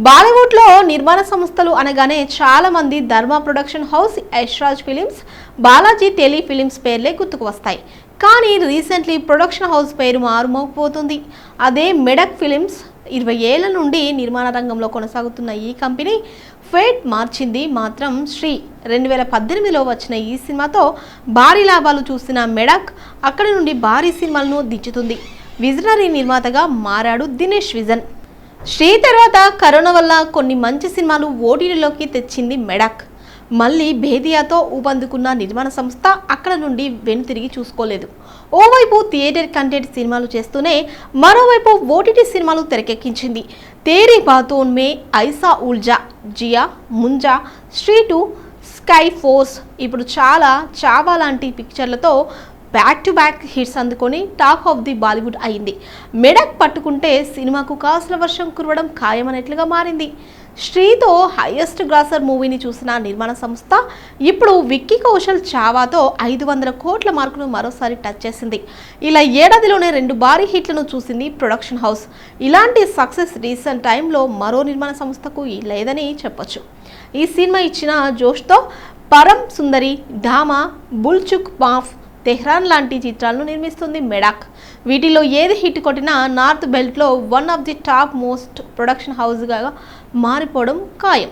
బాలీవుడ్లో నిర్మాణ సంస్థలు అనగానే చాలా మంది ధర్మ production house, Yashraj films, Balaji tele films పేర్లే గుర్తుకు వస్తాయి. కానీ రీసెంట్లీ ప్రొడక్షన్ హౌస్ పేరు మారుమోగిపోతుంది. అదే మెడక్ ఫిలిమ్స్. 20 ఏళ్ల నుండి నిర్మాణ రంగంలో కొనసాగుతున్న ఈ కంపెనీ ఫేట్ మార్చింది మాత్రం శ్రీ. 2018లో వచ్చిన ఈ సినిమాతో భారీ లాభాలు చూసిన మెడక్ అక్కడి నుండి భారీ సినిమాలను దించుతుంది. విజనరీ నిర్మాతగా మారాడు దినేష్ విజన్. శ్రీ తర్వాత కరోనా వల్ల కొన్ని మంచి సినిమాలు ఓటీటీలోకి తెచ్చింది మెడక్. మళ్ళీ భేదియాతో ఊపందుకున్న నిర్మాణ సంస్థ అక్కడ నుండి వెనుతిరిగి చూసుకోలేదు. ఓవైపు థియేటర్ కంటెంట్ సినిమాలు చేస్తూనే మరోవైపు ఓటీటీ సినిమాలు తెరకెక్కించింది. తేరీ బాతోన్ మే, ఐసా ఉల్జా, జియా, ముంజా, శ్రీ 2, స్కై ఫోర్స్, ఇప్పుడు చావా లాంటి పిక్చర్లతో బ్యాక్ టు బ్యాక్ హిట్స్ అందుకొని టాక్ ఆఫ్ ది బాలీవుడ్ అయింది. మెడక్ పట్టుకుంటే సినిమాకు కాసుల వర్షం కురవడం ఖాయమన్నట్లుగా మారింది. శ్రీతో హైయెస్ట్ గ్రాసర్ మూవీని చూసిన నిర్మాణ సంస్థ ఇప్పుడు విక్కీ కౌశల్ చావాతో 500 కోట్ల మార్కును మరోసారి టచ్ చేసింది. ఇలా ఏడాదిలోనే 2 భారీ హిట్లను చూసింది ప్రొడక్షన్ హౌస్. ఇలాంటి సక్సెస్ రీసెంట్ టైంలో మరో నిర్మాణ సంస్థకు లేదని చెప్పొచ్చు. ఈ సినిమా ఇచ్చిన జోష్తో పరం సుందరి, ధామా, బుల్చుక్ మాఫ్, తెహ్రాన్ లాంటి చిత్రాలను నిర్మిస్తుంది మెడక్. వీటిలో ఏది హిట్ కొట్టినా నార్త్ బెల్ట్లో one of the top most production హౌస్గా మారిపోవడం ఖాయం.